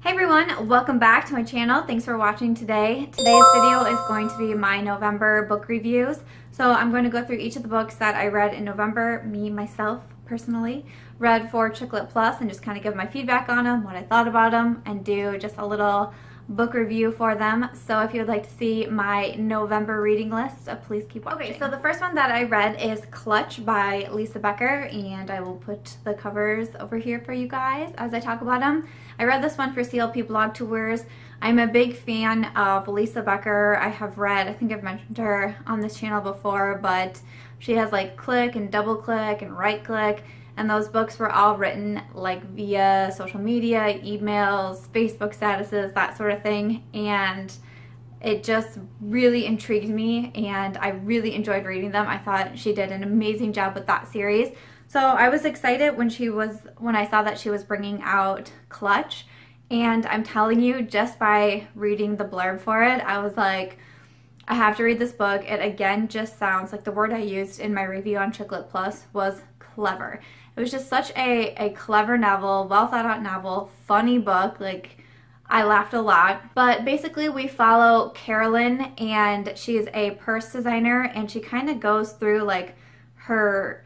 Hey everyone, welcome back to my channel. Thanks for watching today. Today's video is going to be my November book reviews. So I'm going to go through each of the books that I read in November, myself personally, read for Chick Lit Plus, and just kind of give my feedback on them, what I thought about them, and do just a little book review for them. So if you would like to see my November reading list, please keep watching. Okay, so the first one that I read is Clutch by Lisa Becker, and I will put the covers over here for you guys as I talk about them. I read this one for CLP Blog Tours. I'm a big fan of Lisa Becker. I have read, I think I've mentioned her on this channel before, but she has like Click and Double Click and Right Click, and those books were all written like via social media, emails, Facebook statuses, that sort of thing, and it just really intrigued me and I really enjoyed reading them. I thought she did an amazing job with that series. So I was excited when I saw that she was bringing out Clutch, and I'm telling you, just by reading the blurb for it, I was like, I have to read this book. It again just sounds like the word I used in my review on Chick Lit Plus was clever. It was just such a clever novel, well thought out novel, funny book. Like, I laughed a lot. But basically we follow Carolyn, and she is a purse designer, and she kind of goes through like her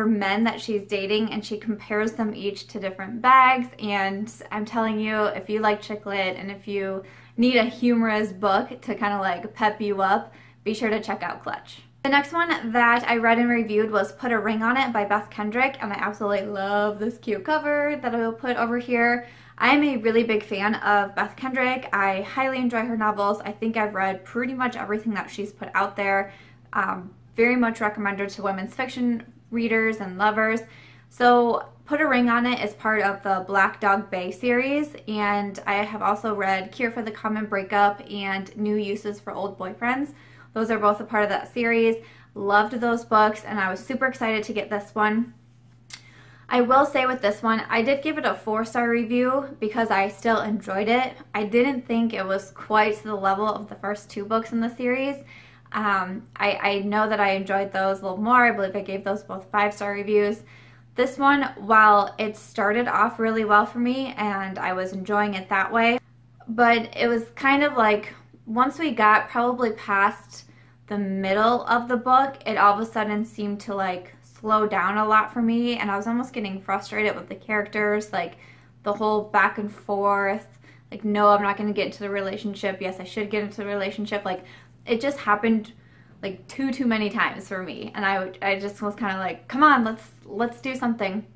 men that she's dating, and she compares them each to different bags. And I'm telling you, if you like chick lit and if you need a humorous book to kind of like pep you up, be sure to check out Clutch. The next one that I read and reviewed was Put a Ring on It by Beth Kendrick, and I absolutely love this cute cover that I will put over here. I am a really big fan of Beth Kendrick. I highly enjoy her novels. I think I've read pretty much everything that she's put out there. Very much recommended to women's fiction readers and lovers. So Put a Ring on It is part of the Black Dog Bay series, and I have also read Cure for the Common Breakup and New Uses for Old Boyfriends. Those are both a part of that series. Loved those books, and I was super excited to get this one. I will say with this one, I did give it a 4-star review because I still enjoyed it. I didn't think it was quite to the level of the first 2 books in the series. I know that I enjoyed those a little more. I believe I gave those both 5-star reviews. This one, while it started off really well for me and I was enjoying it that way, but it was kind of like once we got probably past the middle of the book, it all of a sudden seemed to like slow down a lot for me, and I was almost getting frustrated with the characters, like the whole back and forth, like no, I'm not going to get into the relationship, yes, I should get into the relationship. Like, it just happened like too many times for me, and I just was kind of like, come on, let's do something.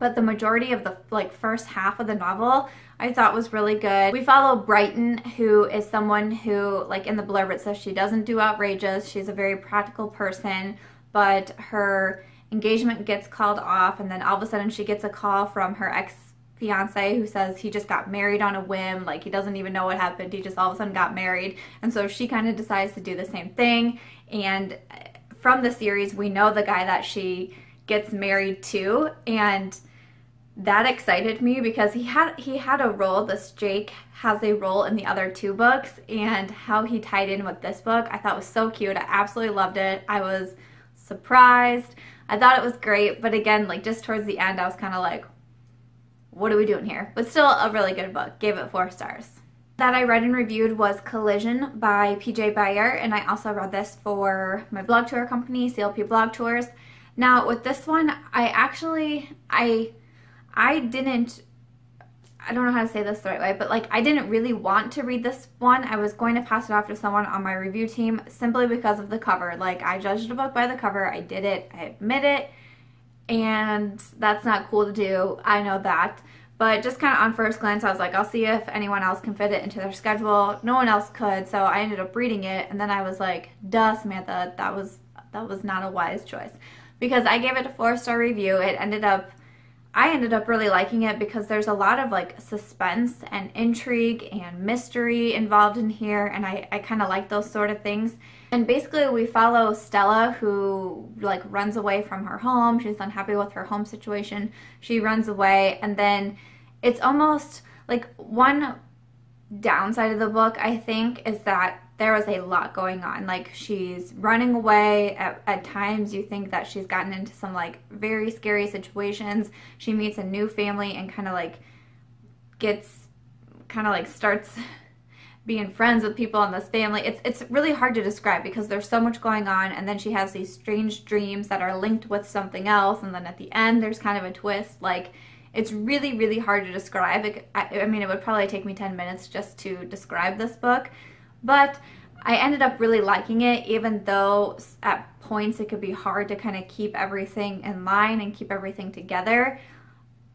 But the majority of the like first half of the novel I thought was really good. We follow Brighton, who is someone who, like in the blurb it says she doesn't do outrageous, she's a very practical person, but her engagement gets called off, and then all of a sudden she gets a call from her ex-fiance who says he just got married on a whim, like he doesn't even know what happened, he just all of a sudden got married. And so she kind of decides to do the same thing, and from the series we know the guy that she gets married to, and that excited me because he had a role, this Jake has a role in the other 2 books, and how he tied in with this book I thought was so cute. I absolutely loved it. I was surprised. I thought it was great, but again, like just towards the end I was kind of like, what are we doing here? But still a really good book. Gave it 4 stars. That I read and reviewed was Collision by PJ Byer, and I also read this for my blog tour company, CLP Blog Tours. Now with this one, I don't know how to say this the right way, but like I didn't really want to read this one. I was going to pass it off to someone on my review team simply because of the cover. Like, I judged a book by the cover. I did it. I admit it. And that's not cool to do. I know that. But just kind of on first glance, I was like, I'll see if anyone else can fit it into their schedule. No one else could, so I ended up reading it, and then I was like, duh, Samantha, that was not a wise choice. Because I gave it a 4-star review. I ended up really liking it because there's a lot of like suspense and intrigue and mystery involved in here, and I kind of like those sort of things. And basically we follow Stella, who like runs away from her home. She's unhappy with her home situation. She runs away, and then it's almost like one downside of the book, I think, is that there was a lot going on. Like, she's running away. At times you think that she's gotten into some like very scary situations. She meets a new family and kind of like gets kind of like starts being friends with people in this family. It's really hard to describe because there's so much going on, and then she has these strange dreams that are linked with something else, and then at the end there's kind of a twist. Like, it's really, really hard to describe. I mean, it would probably take me 10 minutes just to describe this book, but I ended up really liking it, even though at points it could be hard to kind of keep everything in line and keep everything together.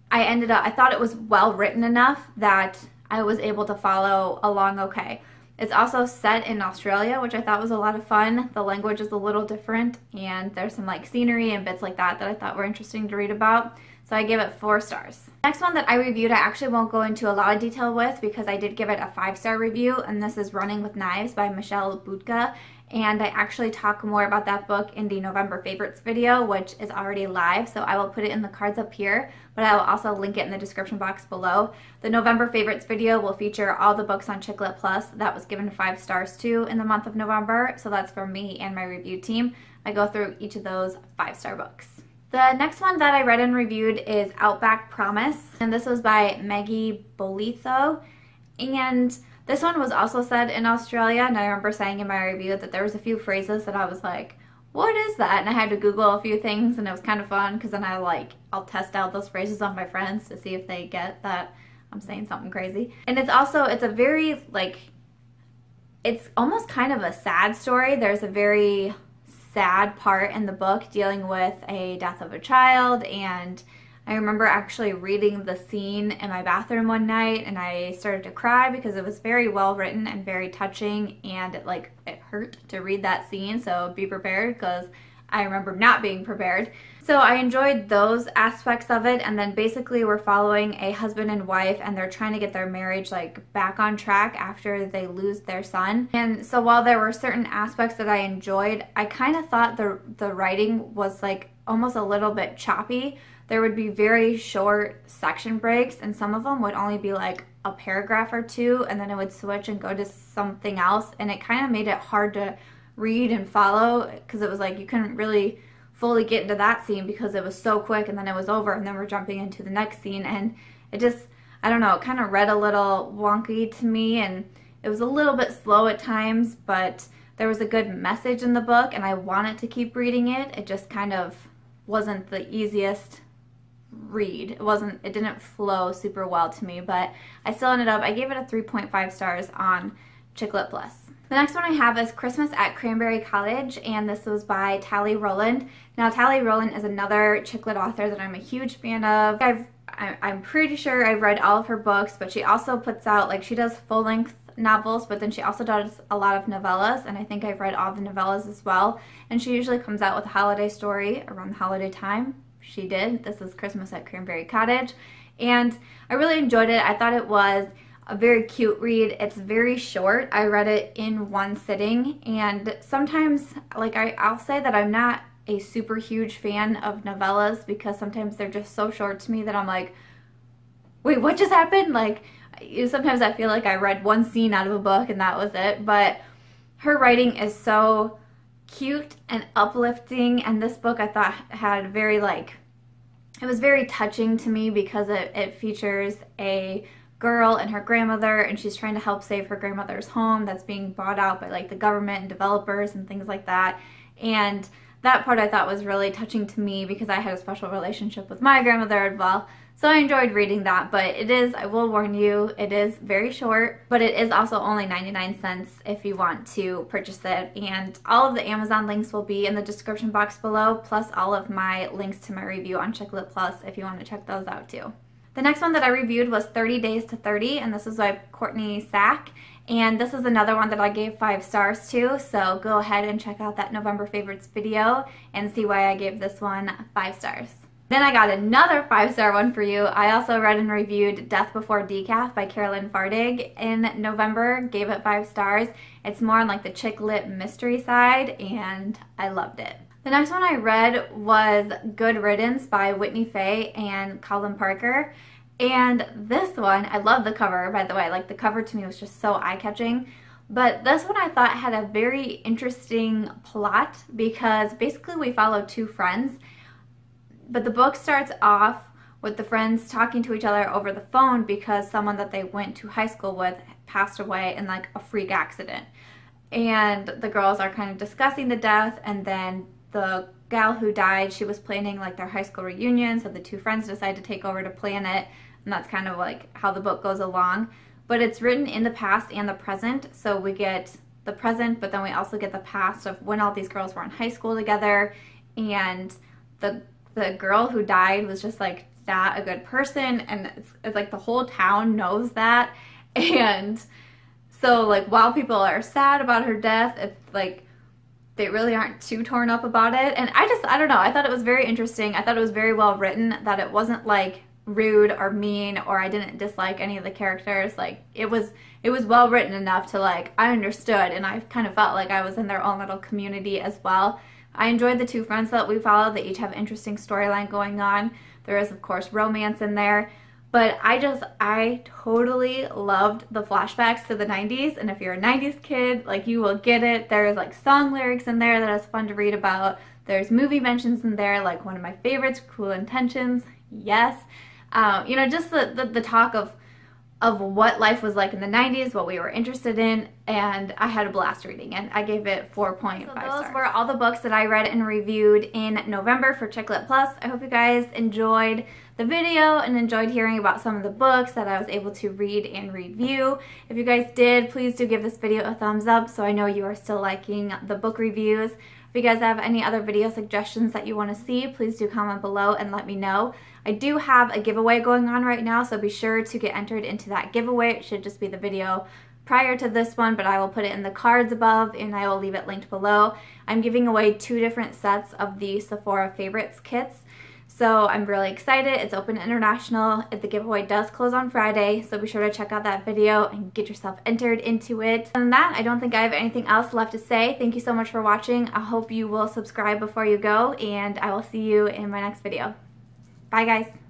I thought it was well written enough that I was able to follow along okay. It's also set in Australia, which I thought was a lot of fun. The language is a little different, and there's some like scenery and bits like that that I thought were interesting to read about. So I give it 4 stars. Next one that I reviewed, I actually won't go into a lot of detail with because I did give it a 5-star review, and this is Running with Knives by Michele Budka. And I actually talk more about that book in the November favorites video, which is already live, so I will put it in the cards up here, but I will also link it in the description box below. The November favorites video will feature all the books on Chicklet Plus that was given 5 stars to in the month of November, so that's for me and my review team. I go through each of those 5-star books. The next one that I read and reviewed is Outback Promise, and this was by Maggie Bolitho, and this one was also said in Australia, and I remember saying in my review that there was a few phrases that I was like, what is that? And I had to Google a few things, and it was kind of fun because then I'll test out those phrases on my friends to see if they get that I'm saying something crazy. And it's a very, like, it's almost kind of a sad story. There's a very sad part in the book dealing with a death of a child, and I remember actually reading the scene in my bathroom one night, and I started to cry because it was very well written and very touching, and it hurt to read that scene, so be prepared because I remember not being prepared. So I enjoyed those aspects of it, and then basically we're following a husband and wife, and they're trying to get their marriage back on track after they lose their son. And so while there were certain aspects that I enjoyed, I kind of thought the writing was almost a little bit choppy. There would be very short section breaks, and some of them would only be like a paragraph or two, and then it would switch and go to something else, and it kind of made it hard to read and follow because it was like you couldn't really fully get into that scene because it was so quick, and then it was over, and then we're jumping into the next scene, and it just, I don't know, it kind of read a little wonky to me, and it was a little bit slow at times, but there was a good message in the book, and I wanted to keep reading it. It just kind of wasn't the easiest read. It didn't flow super well to me, but I still ended up, I gave it a 3.5 stars on Chicklet Plus. The next one I have is Christmas at Cranberry Cottage, and this was by Talli Roland. Now, Talli Roland is another Chicklet author that I'm a huge fan of. I'm pretty sure I've read all of her books, but she also puts out, she does full-length novels, but then she also does a lot of novellas, and I think I've read all the novellas as well. And she usually comes out with a holiday story around the holiday time. She did. This is Christmas at Cranberry Cottage, and I really enjoyed it. I thought it was a very cute read. It's very short. I read it in one sitting, and sometimes, I'll say that I'm not a super huge fan of novellas because sometimes they're just so short to me that I'm like, wait, what just happened? Sometimes I feel like I read one scene out of a book and that was it, but her writing is so cute and uplifting, and this book I thought had very, it was very touching to me because it features a girl and her grandmother, and she's trying to help save her grandmother's home that's being bought out by the government and developers and things like that. And that part I thought was really touching to me because I had a special relationship with my grandmother as well. So I enjoyed reading that, but it is, I will warn you, it is very short, but it is also only 99 cents if you want to purchase it. And all of the Amazon links will be in the description box below, plus all of my links to my review on Chicklet Plus if you want to check those out too. The next one that I reviewed was 30 Days to 30, and this is by Courtney Psak. And this is another one that I gave 5 stars to, so go ahead and check out that November favorites video and see why I gave this one 5 stars. Then I got another 5-star one for you. I also read and reviewed Death Before Decaf by Fardig in November, gave it 5 stars. It's more on the chick lit mystery side, and I loved it. The next one I read was Good Riddance by Whitney and Collin Parker. And this one, I love the cover, by the way. The cover to me was just so eye-catching. But this one I thought had a very interesting plot because basically we follow 2 friends. But the book starts off with the friends talking to each other over the phone because someone that they went to high school with passed away in like a freak accident. And the girls are kind of discussing the death, and then the gal who died, she was planning like their high school reunion, so the two friends decided to take over to plan it, and that's kind of like how the book goes along. But it's written in the past and the present, so we get the present, but then we also get the past of when all these girls were in high school together, and the girl who died was just like not a good person, and it's like the whole town knows that. And so like while people are sad about her death, it's like they really aren't too torn up about it. And I don't know, I thought it was very interesting. I thought it was very well written, that it wasn't like rude or mean, or I didn't dislike any of the characters. Like it was well written enough to like I understood, and I kind of felt like I was in their own little community as well. I enjoyed the two friends that we followed. They each have an interesting storyline going on. There is, of course, romance in there. But I totally loved the flashbacks to the 90s. And if you're a 90s kid, like you will get it. There's like song lyrics in there that is fun to read about. There's movie mentions in there, like one of my favorites, Cruel Intentions. Yes. You know, just the talk of what life was like in the 90s, what we were interested in, and I had a blast reading it. I gave it 4.5 stars. So those were all the books that I read and reviewed in November for Chicklet Plus. I hope you guys enjoyed the video and enjoyed hearing about some of the books that I was able to read and review. If you guys did, please do give this video a thumbs up so I know you are still liking the book reviews. If you guys have any other video suggestions that you want to see, please do comment below and let me know. I do have a giveaway going on right now, so be sure to get entered into that giveaway. It should just be the video prior to this one, but I will put it in the cards above and I will leave it linked below. I'm giving away 2 different sets of the Sephora Favorites kits. So I'm really excited. It's open international. The giveaway does close on Friday, so be sure to check out that video and get yourself entered into it. Other than that, I don't think I have anything else left to say. Thank you so much for watching. I hope you will subscribe before you go, and I will see you in my next video. Bye, guys.